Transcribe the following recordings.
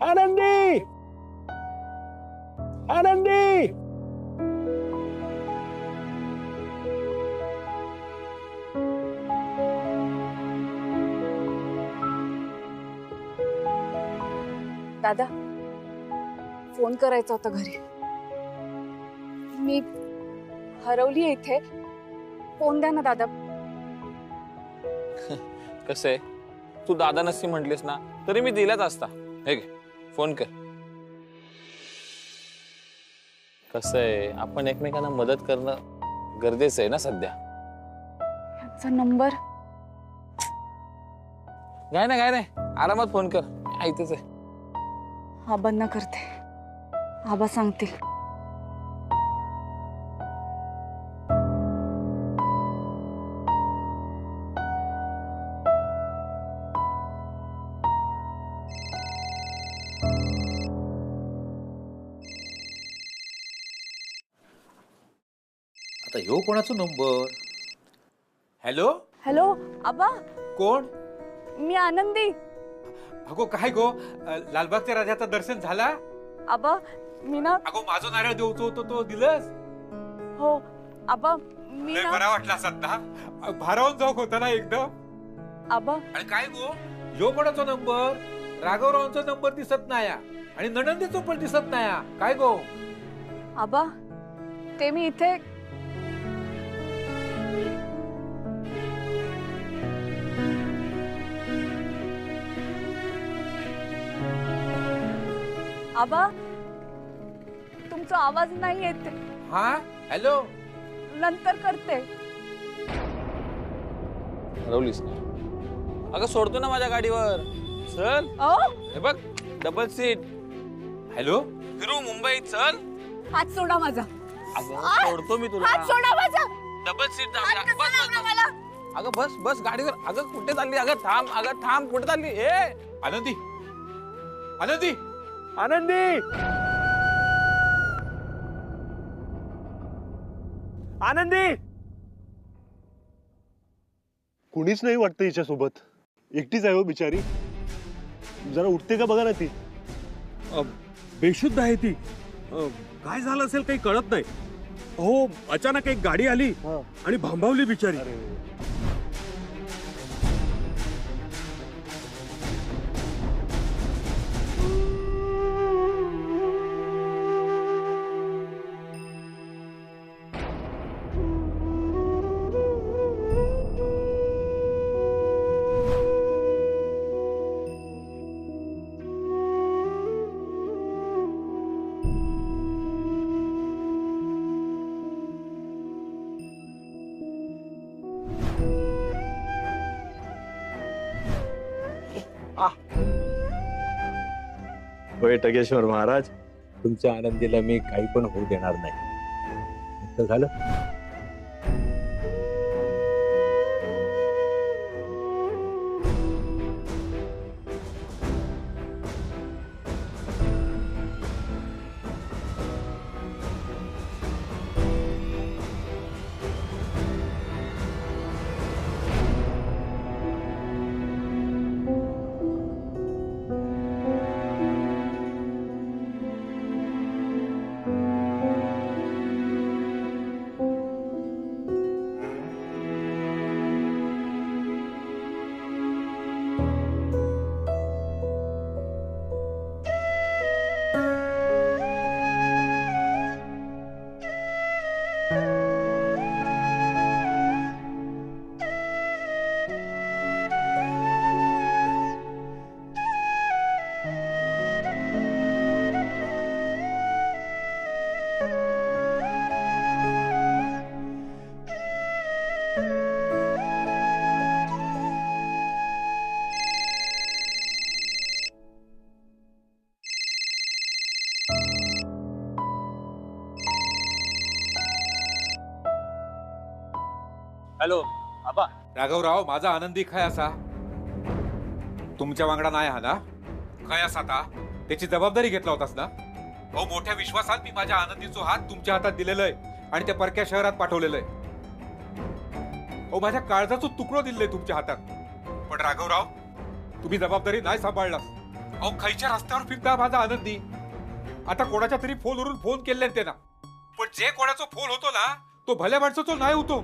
आनंदी आनंदी दादा फोन करायचा होता घरी. मी हरवली इथे. फोन द्या ना दादा. कसं आहे, तू दादा नसती म्हटलीस ना तरी मी दिलाच असता. हे घे फोन कर. कसं आहे, आपण एकमेकांना मदत करणं गरजेचं आहे ना सध्या. ह्याचा नंबर काय नाही आरामात फोन कर. ऐकतेच आहे. आबांना करते. आबा सांगतील. आता ह्यो कोणाचा नंबर? हॅलो हॅलो आबा, कोण? मी आनंदी. अगो काय गो, लालबागच्या राजाचं दर्शन झाला? आबा मी ना. अगो माझा नारळ देवतो होतो तो दिलस? हो आबा मी लय ना. बरा वाटला सध्या. भारावून जाऊक होता ना एकदम. आबा आणि काय गो, ह्यो कोणाचा नंबर? राघवरावांचा नंबर दिसत नाही आणि नणंदीचा पण दिसत नाही. काय गो? आबा ते मी इथे. आबा तुमचा आवाज नाही येत. हा हॅलो, नंतर करते. हरवलीस ना? अगं सोडतो ना माझ्या गाडीवर. चल. हे बघ डबल सीट. हॅलो फिरू मुंबईत. चल. हात सोडा माझा. अगं सोडतो मी तुला. हात सोडा माझा. डबल सीट हात बस कसा बस लावला मला? अगं बस बस गाडीवर. अगं कुठे चालली? अगं थांब कुठे चालली? आनंदी आनंदी आनंदी आनंदी. कुणीच नाही वाटतं हिच्या सोबत. एकटीच आहे हो बिचारी. जरा उठते का बघा ना ती. बेशुद्ध आहे ती. काय झालं असेल काही कळत नाही. हो अचानक एक गाडी आली आणि भांबावली बिचारी. होय टगेश्वर महाराज, तुमच्या आनंदीला मी काही पण होऊ देणार नाही. तर झालं. हॅलो आबा. राघवराव, माझा आनंदी खय असा? तुमच्या वांगडा नाही हा ना? खय असा आता त्याची जबाबदारी घेतला होतास ना? अहो मोठ्या विश्वासात मी माझ्या आनंदीचा हात तुमच्या हातात दिलेला आहे आणि त्या परक्या शहरात पाठवलेलं आहे. अहो माझ्या काळजाचं तुकडो दिलंय तुमच्या हातात. पण राघवराव, तुम्ही जबाबदारी नाही सांभाळलास. अहो खायच्या रस्त्यावर फिरता माझा आनंदी. आता कोणाच्या तरी फोनवरून फोन केले त्यांना, पण जे कोणाचा फोन होतो ना तो भल्या माणसाचा तो नाही होतो.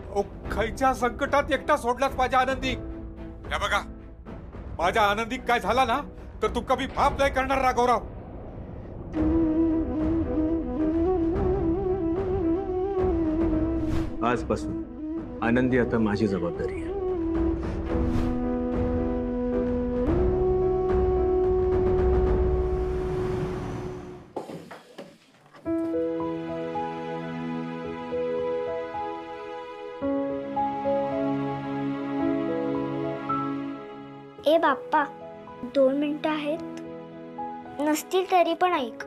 अहो खायच्या संकटात एकटा सोडलाच माझ्या आनंदी. हे बघा, माझ्या आनंदी काय झाला ना तर तू कधी माफ नाही करणार राघवराव. आजपासून आनंदी आता माझी जबाबदारी आहे. ए बाप्पा, 2 मिनिटं आहेत? नसतील तरी पण ऐक.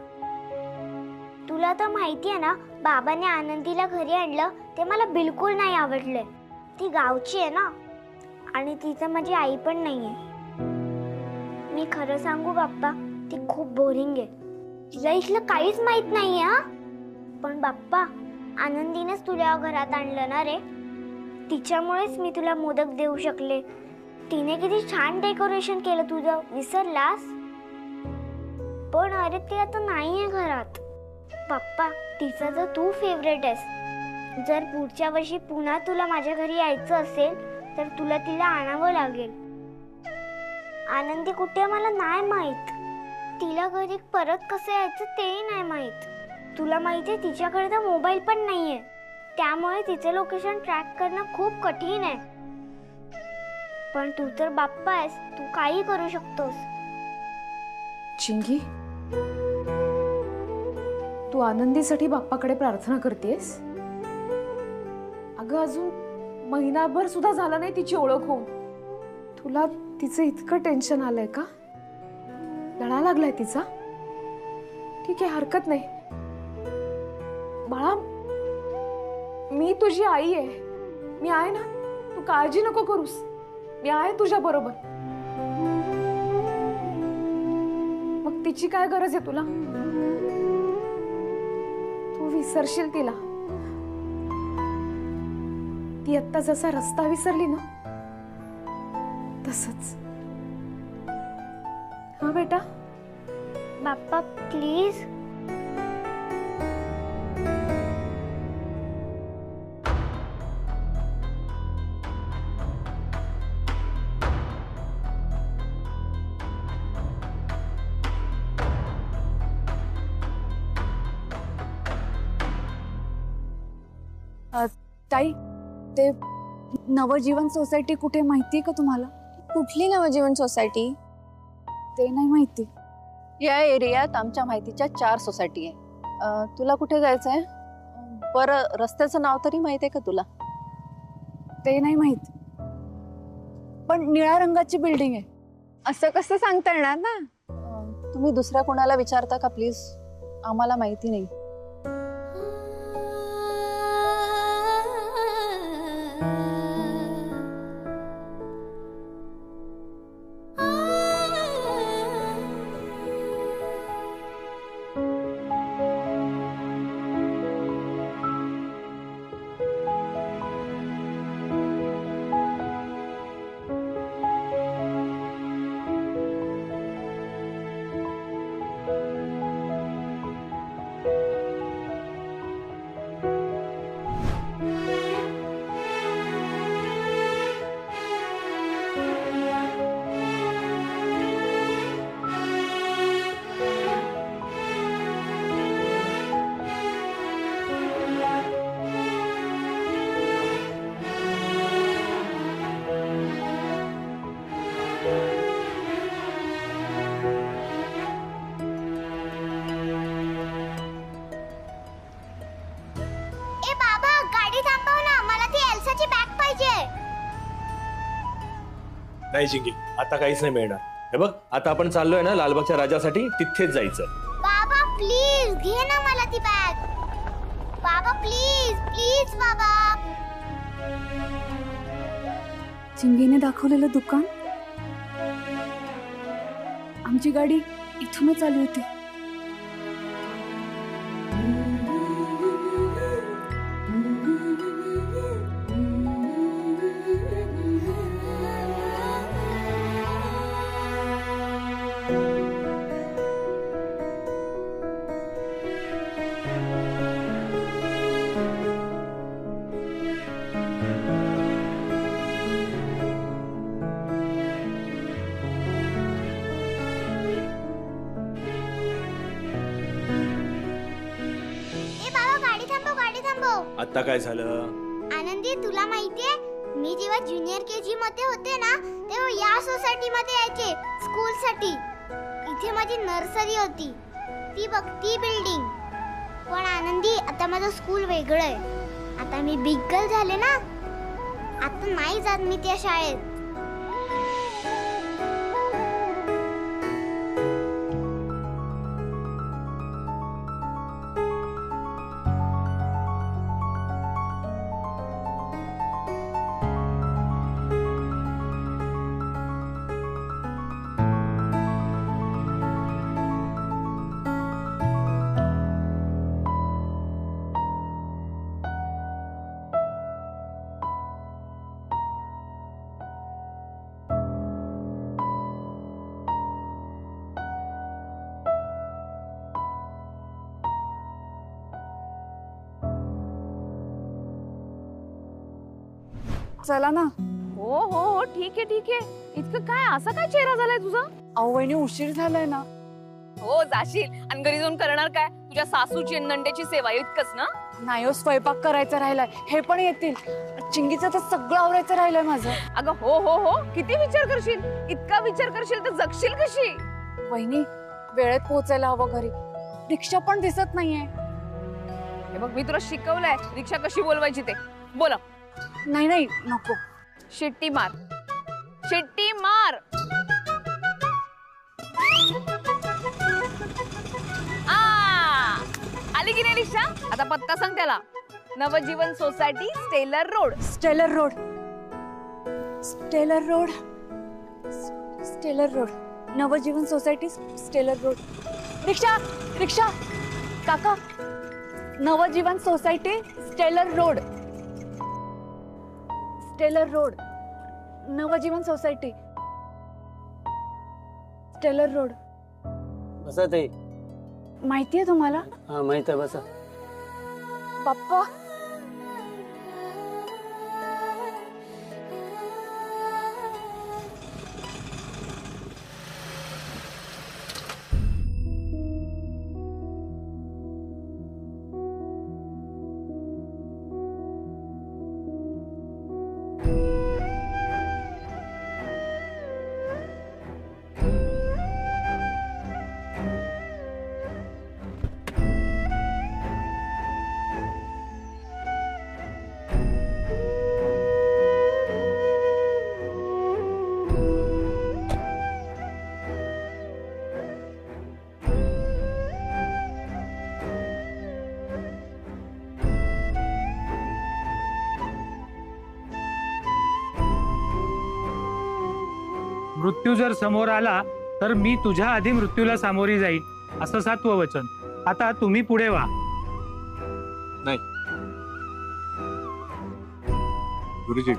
तुला तर माहिती आहे ना, बाबाने आनंदीला घरी आणलं ते मला बिलकुल नाही आवडलंय. ती गावची आहे ना, आणि तिचं माझी आई पण नाहीये. मी खरं सांगू बाप्पा, ती खूप बोरिंग आहे. तिला इथलं काहीच माहित नाहीये. हा, पण बाप्पा, आनंदीनेच तुला घरात आणलं ना रे. तिच्यामुळेच मी तुला मोदक देऊ शकले. तिने किती छान डेकोरेशन केलं तुझं, विसरलास? पण अरे ती आता नाहीये घरात. पप्पा, तिचा तर तू फेवरेट आहेस. जर पुढच्या वर्षी पुन्हा तुला माझ्या घरी यायचं असेल तर तुला तिला आणावं लागेल. आनंदी कुठे मला नाही माहित. तिला घरी परत कसं यायचं तेही नाही माहित. तुला माहितीये तिच्याकडे तर मोबाईल पण नाहीये, त्यामुळे तिचं लोकेशन ट्रॅक करणं खूप कठीण आहे. पण तू तर बाप्पा आहेस, तू काही करू शकतोस. चिंगी, तू आनंदीसाठी बाप्पाकडे प्रार्थना करतेस? अगं, अजून महिनाभर सुद्धा झाला नाही तिची ओळख होऊन. तुला तिचं इतकं टेन्शन आलंय का? लढा लागलाय तिचा? ठीक आहे, हरकत नाही. बाळा, मी तुझी आई आहे. मी आहे ना, तू काळजी नको करूस. मी आहे तुझ्या बरोबर. मग तिची काय गरज आहे तुला? तू विसरशील तिला. ती आत्ता जसा रस्ता विसरली ना तसंच. हा बेटा. बाप्पा प्लीज. ताई, ते नवजीवन सोसायटी कुठे माहितीये का तुम्हाला? कुठली नवजीवन सोसायटी? ते नाही माहिती. या एरियात आमच्या माहितीच्या 4 सोसायटी आहे. तुला कुठे जायचंय? बरं, रस्त्याचं नाव तरी माहिती आहे का तुला? ते नाही माहित, पण निळ्या रंगाची बिल्डिंग आहे. असं कसं सांगता येणार ना? तुम्ही दुसऱ्या कोणाला विचारता का प्लीज? आम्हाला माहिती नाही. नाही चिंकी, आता काहीच नाही मिळणार. हे बघ, आता आपण चाललोय ना लालबागच्या राजासाठी, तिथेच जायचं. बाबा प्लीज घे ना मला ती बॅग. बाबा प्लीज प्लीज बाबा. चिंगीने दाखवलेलं दुकान, आमची गाडी इथूनच आली होती. ए बाबा, गाडी थांबव, गाडी थांबव. आता काय झालं? आनंदी, तुला माहितीये मी जेव्हा ज्युनियर केजी मध्ये होते ना, तेव्हा या सोसायटी मध्ये यायचे स्कूल साठी. इथे माझी नर्सरी होती, ती बघ ती बिल्डिंग. पण आनंदी, आता माझं स्कूल वेगळं आहे. आता मी बिग गर्ल झाले ना, आता नाही जात मी त्या शाळेत. चला ना. हो हो हो, ठीक आहे ठीक आहे. इतकं काय, असा काय चेहरा झालाय तुझा? अहो वहिनी, उशीर झालाय ना. हो जाशील, आणि घरी जाऊन करणार काय? तुझ्या सासूची आणि नंडेची सेवा, इतकंच ना? नाही हो, स्वयंपाक करायचा राहिलाय. हे पण येतील. चिंगीचं तर सगळं आवरायचं राहिलंय माझं. अगं हो हो हो, किती विचार करशील? इतका विचार करशील तर जगशील कशी? वहिनी, वेळेत पोहोचायला हवं घरी. रिक्षा पण दिसत नाहीये. हे बघ, मी तुला शिकवलंय रिक्षा कशी बोलवायची ते. बोला. नाही नाही, नको. शिट्टी मार, शिट्टी मार. आली की नाही रिक्षा? आता पत्ता सांग त्याला. Navjivan society, Stellar road. Stellar road, Stellar road, Stellar road, Navjivan society, Stellar road. Rickshaw, rickshaw. काका, Navjivan society, Stellar road, Stellar road, Navjivan society, Stellar road. बसा ताई. माहितीये तुम्हाला? हा, माहित आहे, बसा. बाप्पा, मृत्यू जर समोर आला तर मी तुझ्या आधी मृत्यूला सामोरी जाईल असं 7वं वचन. आता तुम्ही पुढे व्हा. नाही गुरुजी,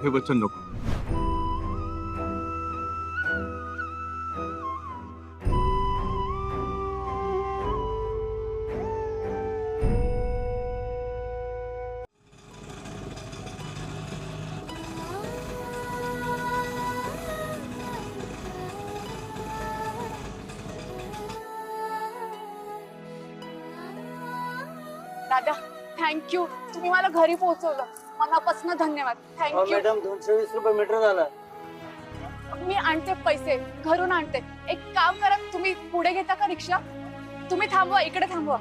हे वचन नको. दादा, थँक्यू. तुम्ही मला घरी पोहोचवलं. मनापासून धन्यवाद. थँक्यू. मॅडम, 220 रुपये मीटर झाला. मी आणते पैसे, घरून आणते. एक काम करा, तुम्ही पुढे घेता का रिक्षा? तुम्ही थांबवा, इकडे थांबवा.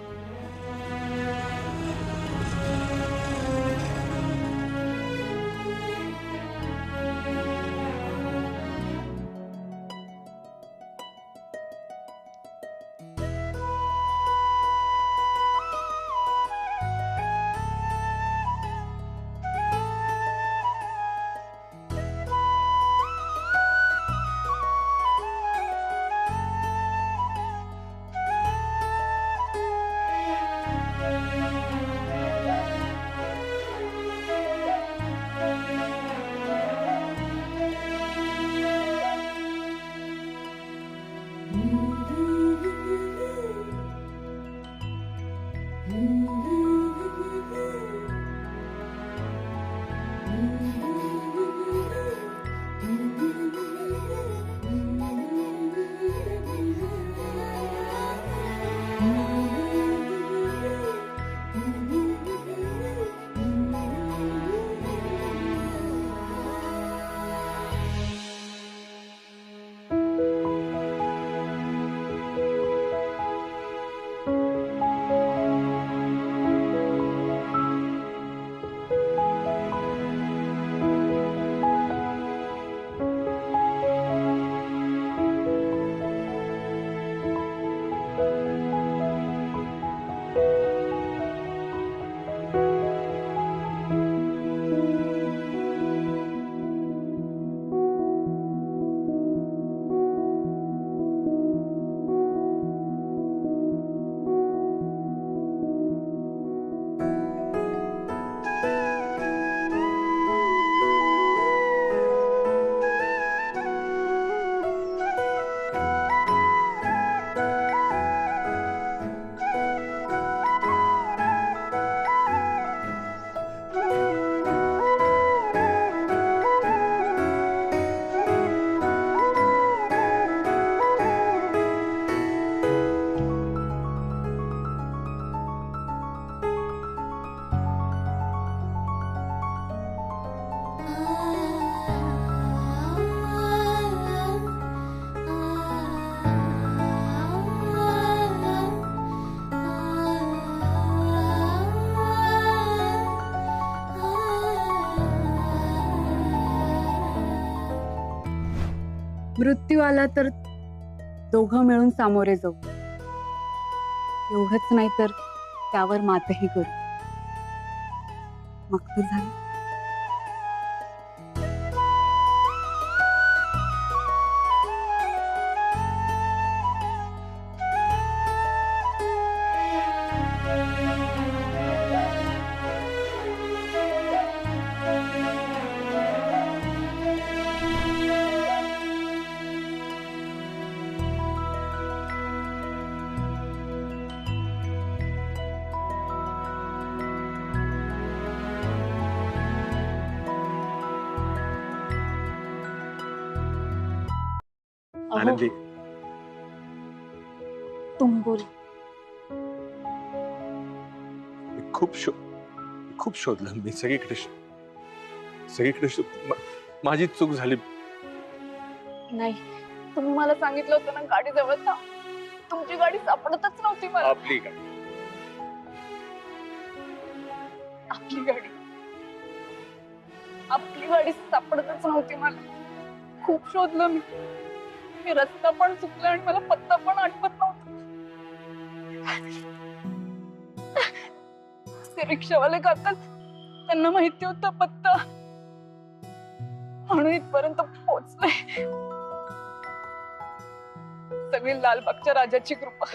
मृत्यू आला तर दोघं मिळून सामोरे जाऊ. एवढंच नाही तर त्यावर मातही करू. मग तर झालं. आनंदी, तुम बोल. खूप शोधलं मी सगळीकडे. माझी चूक झाली. नाही, तुम्ही मला सांगितलं होतं ना गाडी जवळ था. तुमची गाडी सापडतच नव्हती मला. आपली गाडी. आपली गाडी आपली गाडी सापडतच नव्हती मला. खूप शोधलं मी रस्ता पण चुकला आणि मला पत्ता पण आठवत नव्हता. ते रिक्षावाले काका, त्यांना माहिती होता पत्ता, म्हणून इथपर्यंत पोहोचले. सगळी लालबागच्या राजाची कृपा.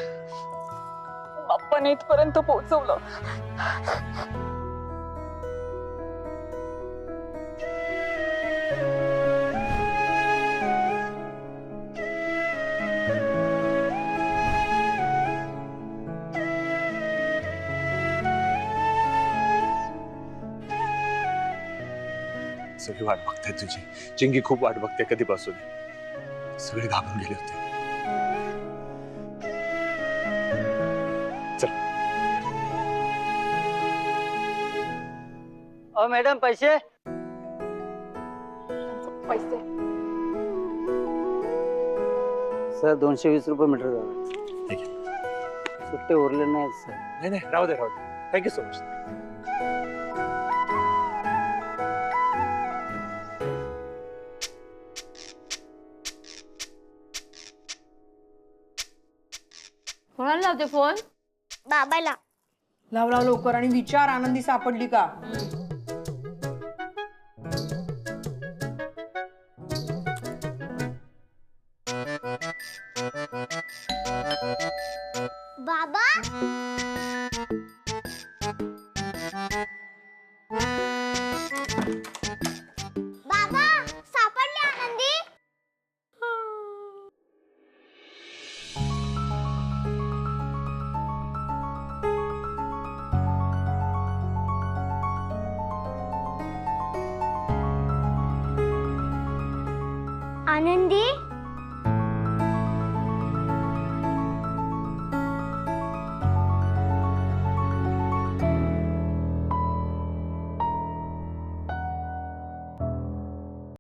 बाप्पाने इथपर्यंत पोहोचवलं. सगळी वाट बघताय तुझी. चिंगी खूप वाट बघते कधीपासून. सगळे घाबरून गेले होते. चल. मॅडम पैसे. पैसे सर 220 रुपये मीटर झालं. ठीक आहे. सुट्टे उरले नाहीत सर. नाही, राहू दे. Thank you so much. कोणाला लावते फोन? बाबाला. लाव लवकर आणि विचार आनंदी सापडली का. बाबा. बाबा सापडली आनंदी. आनंदी.